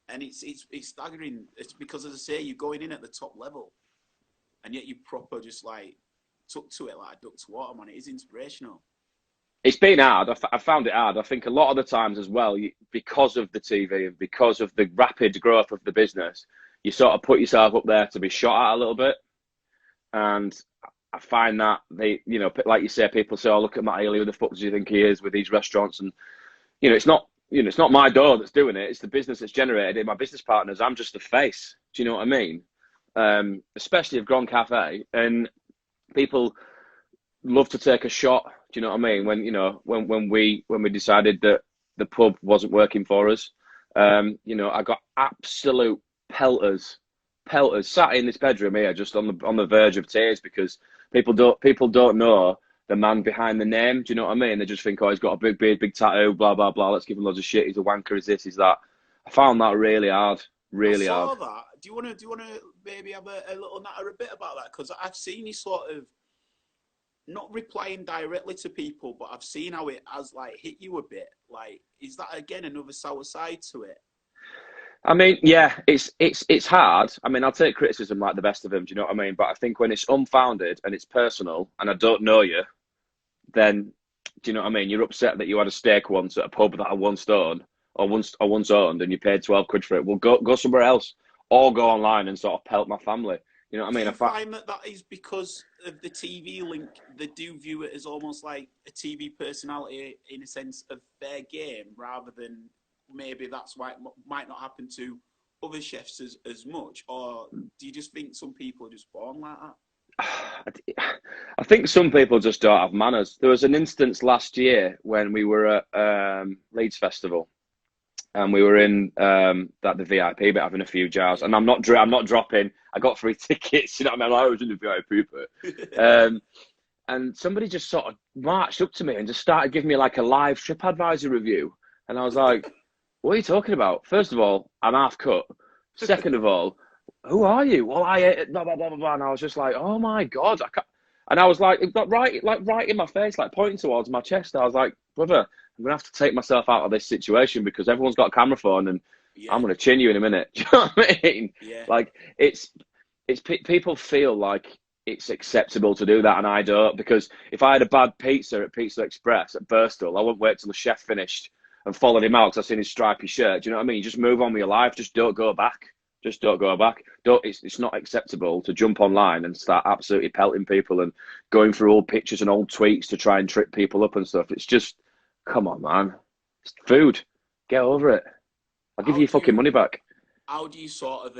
and it's staggering. It's because, as I say, you're going in at the top level, and yet you proper just like took to it like a duck to water, man. It is inspirational. It's been hard. I found it hard. I think a lot of the times as well, because of the TV and because of the rapid growth of the business, you sort of put yourself up there to be shot at a little bit. And I find that like you say, people say, "Oh, look at Matt Healy. Who the fuck does he think he is with these restaurants?" And it's not my door that's doing it. It's the business that's generated it. My business partners. I'm just the face. Do you know what I mean? Especially of Grand Cafe, and people love to take a shot. Do you know what I mean? When we decided that the pub wasn't working for us, I got absolute pelters sat in this bedroom here, just on the verge of tears, because people don't know the man behind the name. Do you know what I mean? They just think, oh, he's got a big beard, big tattoo, blah blah blah. Let's give him loads of shit. He's a wanker. He's this. He's that. I found that really hard. Really hard. That. Do you want to maybe have a little natter a bit about that? Because I've seen you sort of not replying directly to people, but I've seen how it has like hit you a bit. Like, is that again another sour side to it? I mean, yeah, it's hard. I mean, I'll take criticism like the best of them. Do you know what I mean? But I think when it's unfounded and it's personal, and I don't know you, then do you know what I mean? You're upset that you had a steak once at a pub that I once owned, once owned, and you paid 12 quid for it. Well, go somewhere else, or go online and sort of pelt my family. You know what I mean? Do you find that is because of the TV link? They do view it as almost like a TV personality in a sense of fair game, rather than maybe that's why it might not happen to other chefs as much? Or do you just think some people are just born like that? I think some people just don't have manners. There was an instance last year when we were at Leeds Festival, and we were in the VIP bit having a few jars, and I'm not dropping. I got free tickets, you know what I mean? I was in the VIP bit. And somebody just sort of marched up to me and just started giving me like a live TripAdvisor review. And I was like, what are you talking about? First of all, I'm half cut. Second of all, who are you? Well, I ate blah, blah, blah, blah, blah. And I was just like, oh my God. I can't. And I was like, it got right in my face, like pointing towards my chest. I was like, brother, I'm going to have to take myself out of this situation because everyone's got a camera phone and I'm going to chin you in a minute. Do you know what I mean? Yeah. Like, people feel like it's acceptable to do that, and I don't, because if I had a bad pizza at Pizza Express at Birstall, I wouldn't wait till the chef finished and followed him out because I've seen his stripy shirt. Do you know what I mean? You just move on with your life. Just don't go back. Just don't go back. It's not acceptable to jump online and start absolutely pelting people and going through old pictures and old tweets to try and trip people up and stuff. It's just, come on, man. It's food. Get over it. I'll give you your fucking money back. How do you sort of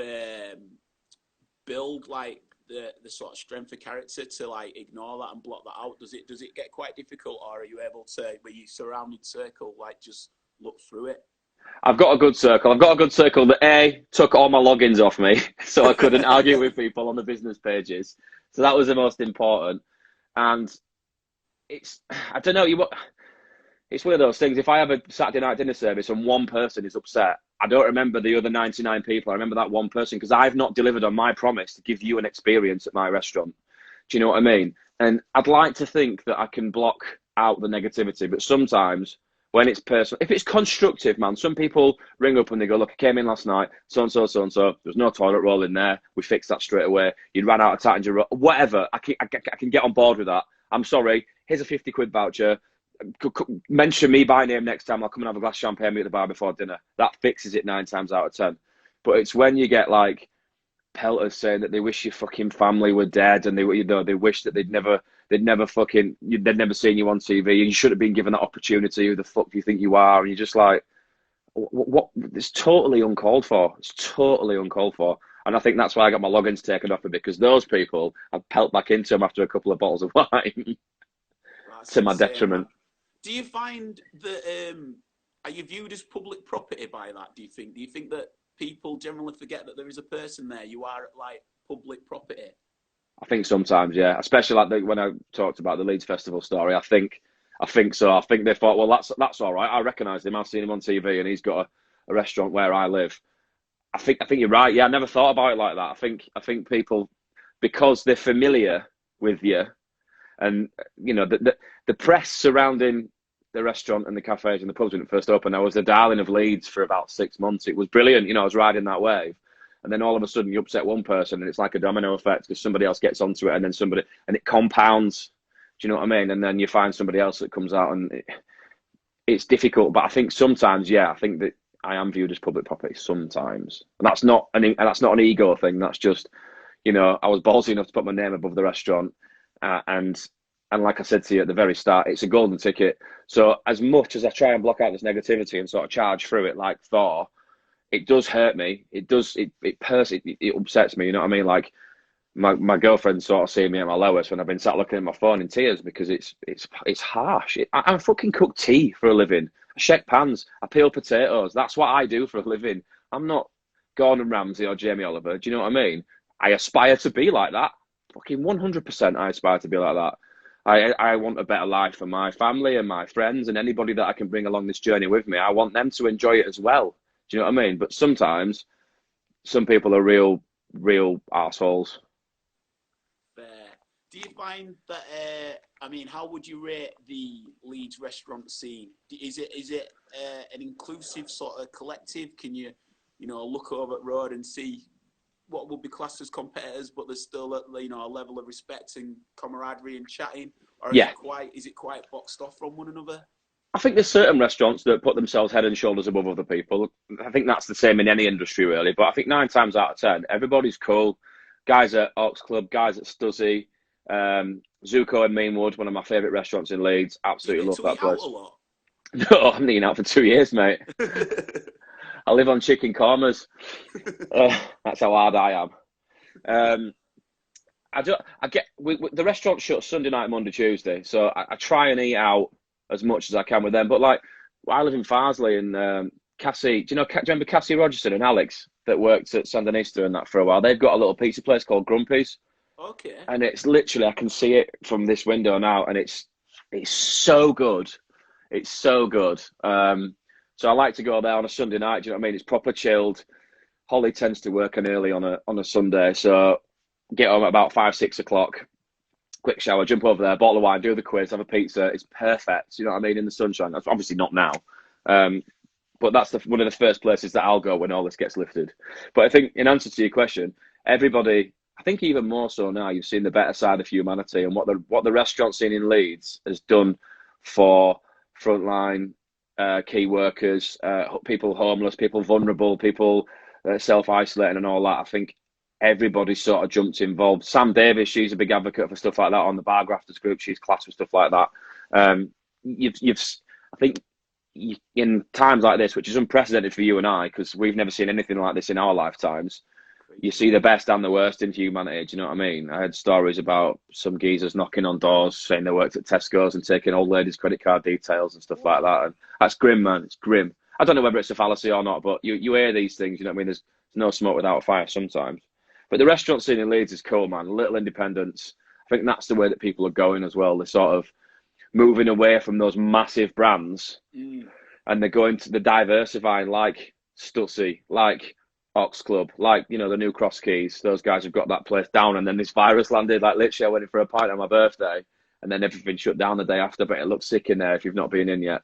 build like the sort of strength of character to like ignore that and block that out? Does it get quite difficult, or are you able to, with your surrounding circle, like just look through it? I've got a good circle. I've got a good circle that took all my logins off me, so I couldn't argue with people on the business pages. So that was the most important. And I don't know, it's one of those things. If I have a Saturday night dinner service and one person is upset, I don't remember the other 99 people. I remember that one person because I've not delivered on my promise to give you an experience at my restaurant. Do you know what I mean? And I'd like to think that I can block out the negativity, but sometimes when it's personal, if it's constructive, man, some people ring up and they go, look, I came in last night, so-and-so, so-and-so, there's no toilet roll in there, we fixed that straight away, you ran out of Tattinger roll, whatever, I can get on board with that. I'm sorry, here's a 50 quid voucher, mention me by name next time, I'll come and have a glass of champagne at the bar before dinner. That fixes it 9 times out of 10. But it's when you get like pelters saying that they wish your fucking family were dead and they wish that they'd never seen you on TV and you should have been given that opportunity. Who the fuck do you think you are? And you're just like, what? It's totally uncalled for. It's totally uncalled for. And I think that's why I got my logins taken off it, because those people, I've pelt back into them after a couple of bottles of wine to my detriment. Do you find that, are you viewed as public property by that, do you think? Do you think that people generally forget that there is a person there? You are like public property. I think sometimes, yeah. Especially like when I talked about the Leeds Festival story. I think so. I think they thought, well, that's all right. I recognise him. I've seen him on TV, and he's got a restaurant where I live. I think you're right. Yeah, I never thought about it like that. I think people, because they're familiar with you, and you know the press surrounding the restaurant and the cafes and the pubs when it first opened. I was the darling of Leeds for about 6 months. It was brilliant. You know, I was riding that wave. And then all of a sudden you upset one person and it's like a domino effect because somebody else gets onto it and then and it compounds. Do you know what I mean? And then you find somebody else that comes out and it's difficult. But I think sometimes, yeah, I think that I am viewed as public property sometimes. And that's not an ego thing. That's just, you know, I was ballsy enough to put my name above the restaurant. And like I said to you at the very start, it's a golden ticket. So as much as I try and block out this negativity and sort of charge through it like Thor, it does hurt me. It upsets me. You know what I mean? Like my girlfriend sort of seeing me at my lowest when I've been sat looking at my phone in tears because it's harsh. I fucking cook tea for a living. I shake pans. I peel potatoes. That's what I do for a living. I'm not Gordon Ramsay or Jamie Oliver. Do you know what I mean? I aspire to be like that. Fucking 100% I aspire to be like that. I want a better life for my family and my friends and anybody that I can bring along this journey with me. I want them to enjoy it as well. Do you know what I mean? But sometimes some people are real arseholes. Fair. Do you find that, how would you rate the Leeds restaurant scene? Is it an inclusive sort of collective? Can you look over at road and see what would be classed as competitors, but there's still a level of respect and camaraderie and chatting? Or is it quite boxed off from one another? I think there's certain restaurants that put themselves head and shoulders above other people. I think that's the same in any industry, really. But I think 9 times out of 10, everybody's cool. Guys at Ox Club, guys at Stuzzy, Zuko in Meanwood, one of my favourite restaurants in Leeds. Absolutely love that place. Out a lot? No, I'm eating out for 2 years, mate. I live on chicken kormas. That's how hard I am. The restaurant shuts Sunday night, Monday, Tuesday, so I try and eat out as much as I can with them. But like, I live in Farsley, and Cassie, do you remember Cassie Rogerson and Alex that worked at Sandinista and that for a while? They've got a little pizza place called Grumpy's. Okay. And it's literally, I can see it from this window now, and it's so good. It's so good. So I like to go there on a Sunday night. Do you know what I mean? It's proper chilled. Holly tends to work early on a Sunday, so get home at about 5, 6 o'clock. Quick shower, jump over there, bottle of wine, do the quiz, have a pizza. It's perfect. You know what I mean? In the sunshine. That's obviously not now, but that's one of the first places that I'll go when all this gets lifted. But I think, in answer to your question, everybody, I think even more so now, you've seen the better side of humanity and what the restaurant scene in Leeds has done for frontline key workers, people homeless, people vulnerable, people self-isolating and all that. I think everybody sort of jumped involved. Sam Davis, she's a big advocate for stuff like that on the Bar Grafters group. She's class with stuff like that. I think in times like this, which is unprecedented for you and I, because we've never seen anything like this in our lifetimes, you see the best and the worst in humanity. Do you know what I mean? I heard stories about some geezers knocking on doors saying they worked at Tesco's and taking old ladies' credit card details and stuff like that. And that's grim, man. It's grim. I don't know whether it's a fallacy or not, but you hear these things, you know what I mean? There's no smoke without fire sometimes. But the restaurant scene in Leeds is cool, man. Little independence. I think that's the way that people are going as well. They're sort of moving away from those massive brands and they're going to the diversifying, like Stutzy, like Ox Club, like, you know, the New Cross Keys. Those guys have got that place down. And then this virus landed. Like, literally, I went in for a pint on my birthday and then everything shut down the day after. But it looks sick in there if you've not been in yet.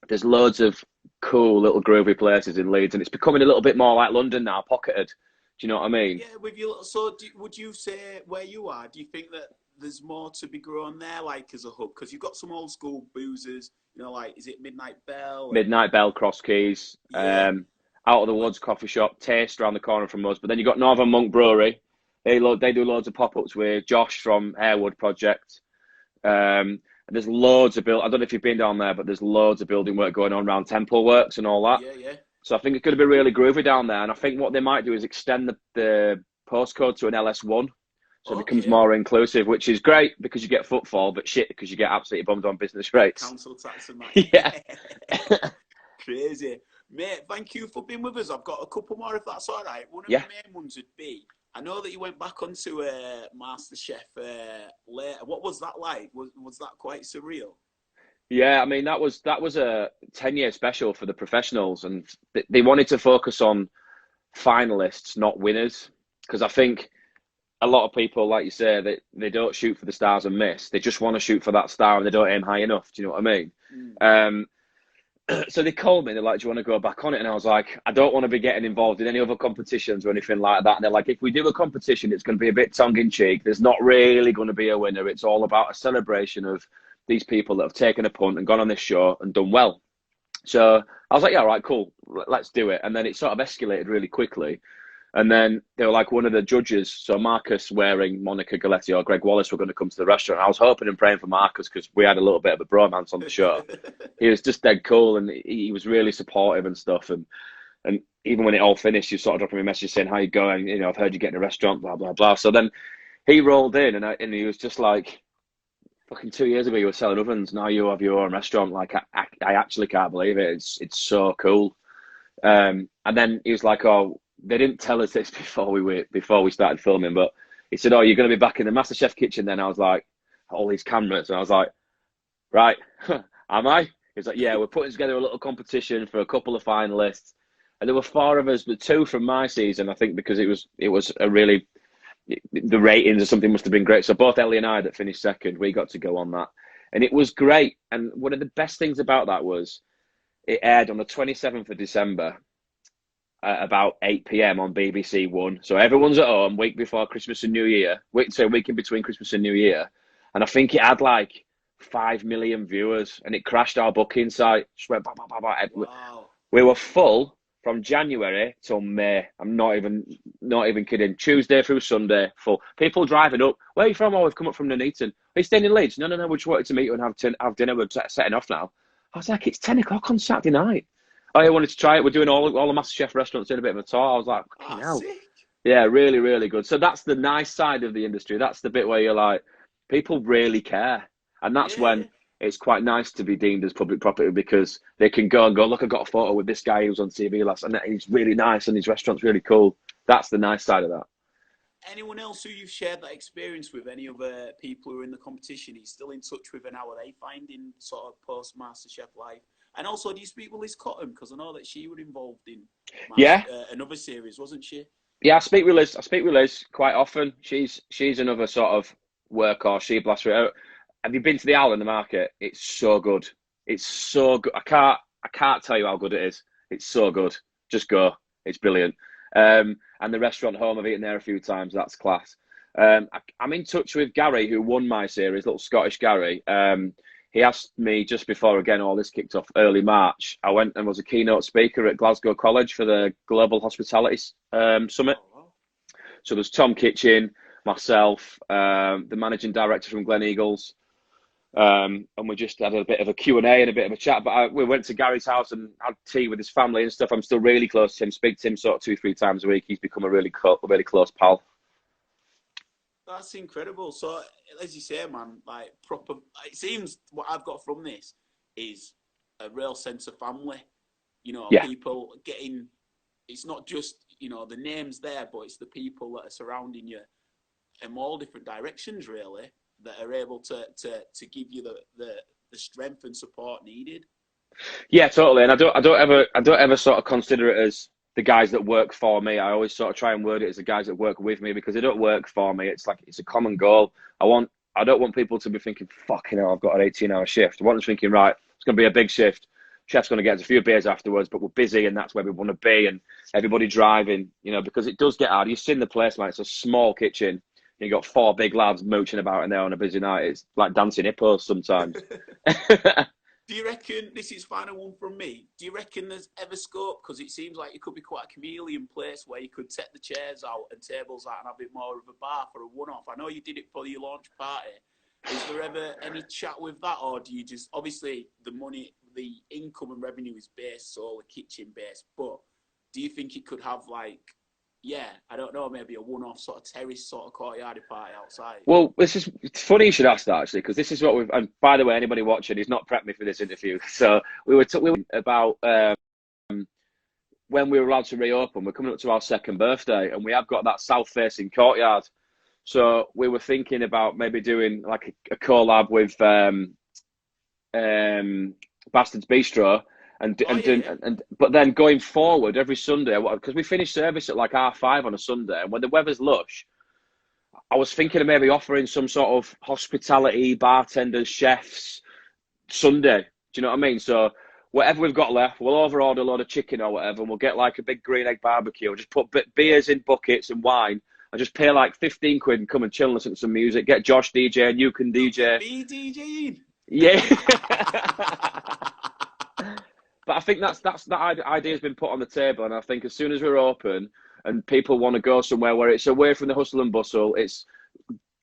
There's loads of cool little groovy places in Leeds, and it's becoming a little bit more like London now, pocketed. Do you know what I mean? Yeah, with you. So, would you say where you are? Do you think that there's more to be grown there, like as a hub? Because you've got some old school boozers, you know, like is it Midnight Bell? Midnight Bell, Cross Keys, Yeah. Out of the Woods coffee shop, Taste around the corner from us. But then you got Northern Monk Brewery. They do loads of pop ups with Josh from Harewood Project. And there's loads of I don't know if you've been down there, but there's loads of building work going on around Temple Works and all that. Yeah, yeah. So I think it's going to be really groovy down there. And I think what they might do is extend the postcode to an LS1. So it becomes more inclusive, which is great because you get footfall, but shit because you get absolutely bummed on business rates. Council tax and that. Yeah. Crazy. Mate, thank you for being with us. I've got a couple more if that's all right. One of the main ones would be, I know that you went back onto Masterchef later. What was that like? Was that quite surreal? Yeah, I mean, that was a 10-year special for the professionals, and they wanted to focus on finalists, not winners, because I think a lot of people, like you say, they don't shoot for the stars and miss. They just want to shoot for that star and they don't aim high enough. Do you know what I mean? So they called me. They're like, "Do you want to go back on it?" And I was like, "I don't want to be getting involved in any other competitions or anything like that." And they're like, "If we do a competition, it's going to be a bit tongue-in-cheek. There's not really going to be a winner. It's all about a celebration of these people that have taken a punt and gone on this show and done well." So I was like, "Yeah, all right, cool. Let's do it." And then it sort of escalated really quickly. And then they were like, one of the judges, so Marcus Waring, Monica Galetti, or Greg Wallace were going to come to the restaurant. I was hoping and praying for Marcus because we had a little bit of a bromance on the show. He was just dead cool and he was really supportive and stuff. And even when it all finished, he was sort of dropping me a message saying, "How you going? You know, I've heard you get in a restaurant, blah, blah, blah." So then he rolled in and he was just like, "Fucking 2 years ago, you were selling ovens. Now you have your own restaurant. Like, I actually can't believe it. It's so cool." And then he was like, "Oh, they didn't tell us this before we started filming, but he said, 'Oh, you're going to be back in the MasterChef kitchen then?'" I was like, "All these cameras," and I was like, "Right, am I?" He's like, "Yeah, we're putting together a little competition for a couple of finalists," and there were 4 of us, but 2 from my season, I think, because it was a really, the ratings or something must have been great. So both Ellie and I that finished second, we got to go on that, and it was great. And one of the best things about that was it aired on the 27th of December. At about 8 p.m. on BBC One. So everyone's at home, week before Christmas and New Year. Week in between Christmas and New Year. And I think it had like 5 million viewers and it crashed our booking site. Just went, bah, bah, bah, bah. Wow. We were full from January till May. I'm not even kidding. Tuesday through Sunday, full. People driving up. "Where are you from?" "Oh, we've come up from Nuneaton." "Are you staying in Leeds?" No. We just wanted to meet you and have dinner. We're setting off now. I was like, "It's 10 o'clock on Saturday night." "Oh, I wanted to try it. We're doing all the MasterChef restaurants in a bit of a tour." I was like, "Fucking hell." Sick. Yeah, really, really good. So that's the nice side of the industry. That's the bit where you're like, people really care. And that's when it's quite nice to be deemed as public property because they can go, "Look, I got a photo with this guy who was on TV last and he's really nice and his restaurant's really cool." That's the nice side of that. Anyone else who you've shared that experience with, any other people who are in the competition, he's still in touch with, and how are they finding sort of post MasterChef life? And also, do you speak with Liz Cotton? Because I know that she was involved in Yeah, another series, wasn't she? yeah. I speak with Liz. I speak with Liz quite often. She's another sort of workhorse. She blasts it out. Have you been to the Owl in the Market? It's so good. It's so good. I can't tell you how good it is. It's so good. Just go. It's brilliant. And the restaurant home, I've eaten there a few times. That's class. I'm in touch with Gary, who won my series, little Scottish Gary. He asked me just before, again, all this kicked off early March. I went and was a keynote speaker at Glasgow College for the Global Hospitality Summit. Oh, wow. So there's Tom Kitchen, myself, the managing director from Gleneagles, and we just had a bit of a Q&A and a bit of a chat. But we went to Gary's house and had tea with his family and stuff. I'm still really close to him, speak to him sort of 2-3 times a week. He's become a really close pal. That's incredible. So, as you say, man, like proper. It seems what I've got from this is a real sense of family. You know, Yeah. people getting. It's not just the names there, but it's the people that are surrounding you in all different directions, really, that are able to give you the strength and support needed. Yeah, totally. And I don't ever sort of consider it as the guys that work for me. I always sort of try and word it as the guys that work with me, because they don't work for me. It's like it's a common goal. I don't want people to be thinking, fucking hell, I've got an 18-hour shift. I want them thinking, right, it's going to be a big shift. Chef's going to get us a few beers afterwards, but we're busy and that's where we want to be. And everybody driving, because it does get hard. You sit in the place, man, it's a small kitchen. You got 4 big lads mooching about in there on a busy night. It's like dancing hippos sometimes. Do you reckon, this is final one from me, do you reckon there's ever scope, because it seems like it could be quite a chameleon place where you could take the chairs out and tables out and have it more of a bar for a one-off? I know you did it for your launch party. Is there ever any chat with that, or do you just, obviously the money, the income and revenue is based solely kitchen based, but do you think it could have I don't know, maybe a one-off sort of terrace sort of courtyard party outside? Well, it's funny you should ask that, actually, because this is what we've. And by the way, anybody watching, he's not prepped me for this interview. So we were about when we were allowed to reopen. We're coming up to our 2nd birthday, and we have got that south-facing courtyard. So we were thinking about maybe doing like a collab with Bastards Bistro. But then going forward every Sunday, because we finish service at like 5:30 on a Sunday, and when the weather's lush, I was thinking of maybe offering some sort of hospitality, bartenders, chefs, Sunday. Do you know what I mean? So whatever we've got left, we'll overorder a load of chicken or whatever, and we'll get like a big green egg barbecue. We'll just put beers in buckets and wine, and just pay like 15 quid and come and chill and listen to some music. Get Josh DJ and you can DJ. Me DJing? Yeah. But I think that idea has been put on the table, and I think as soon as we're open and people want to go somewhere where it's away from the hustle and bustle, it's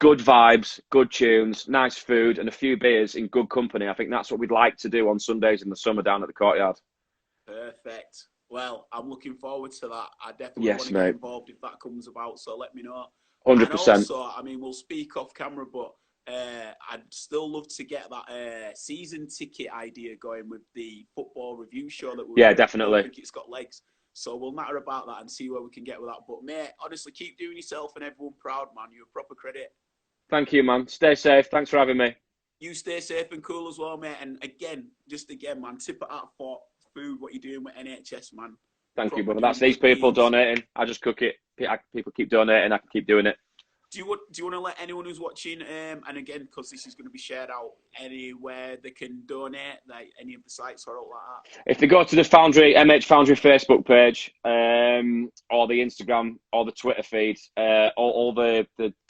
good vibes, good tunes, nice food, and a few beers in good company, I think that's what we'd like to do on Sundays in the summer down at the courtyard. Perfect. Well, I'm looking forward to that. I definitely want to get involved if that comes about, so let me know. 100%. And also, I mean, we'll speak off camera, but I'd still love to get that season ticket idea going with the football review show that we're Yeah, definitely. I think it's got legs. So we'll natter about that and see where we can get with that. But, mate, honestly, keep doing yourself and everyone proud, man. You're a proper credit. Thank you, man. Stay safe. Thanks for having me. You stay safe and cool as well, mate. And again, man, tip it out for food, what you're doing with NHS, man. Thank you, brother. That's these people donating. I just cook it. People keep donating. I can keep doing it. Do you want to let anyone who's watching, and again, because this is going to be shared out, anywhere they can donate, like any of the sites or all like that? If they go to the Foundry, MH Foundry Facebook page, or the Instagram, or the Twitter feed, all the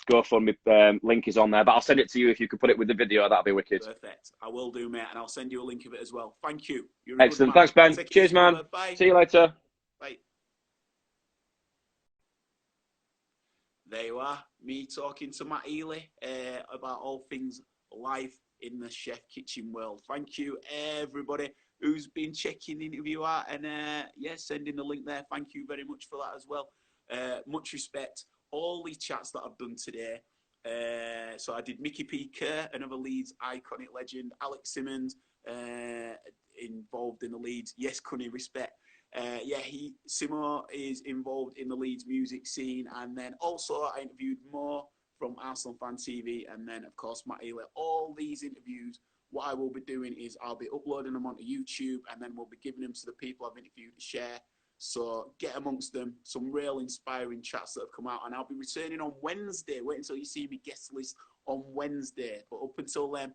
GoFundMe link is on there. But I'll send it to you if you could put it with the video. That'll be wicked. Perfect. I will do, mate, and I'll send you a link of it as well. Thank you. You're excellent. Thanks, Ben. Cheers, man. Bye. See you later. Bye. There you are, me talking to Matt Healy about all things life in the chef kitchen world. Thank you, everybody who's been checking the interview out and sending the link there. Thank you very much for that as well. Much respect. All these chats that I've done today. So I did Mickey P. Kerr, another Leeds iconic legend. Alex Simmons, involved in the Leeds. Yes, Cunny, respect. Simo is involved in the Leeds music scene, and then also I interviewed Mo from Arsenal Fan TV, and then of course Matt Healy. All these interviews what I will be doing is I'll be uploading them onto YouTube, and then we'll be giving them to the people I've interviewed to share. So get amongst them, some real inspiring chats that have come out, and I'll be returning on Wednesday. Wait until you see me guest list on Wednesday. But up until then,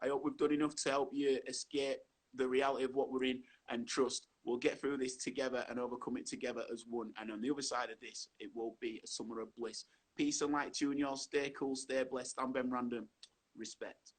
I hope we've done enough to help you escape the reality of what we're in, and trust we'll get through this together and overcome it together as one. And on the other side of this, it will be a summer of bliss. Peace and light to you and yours. Stay cool, stay blessed. I'm Ben Random. Respect.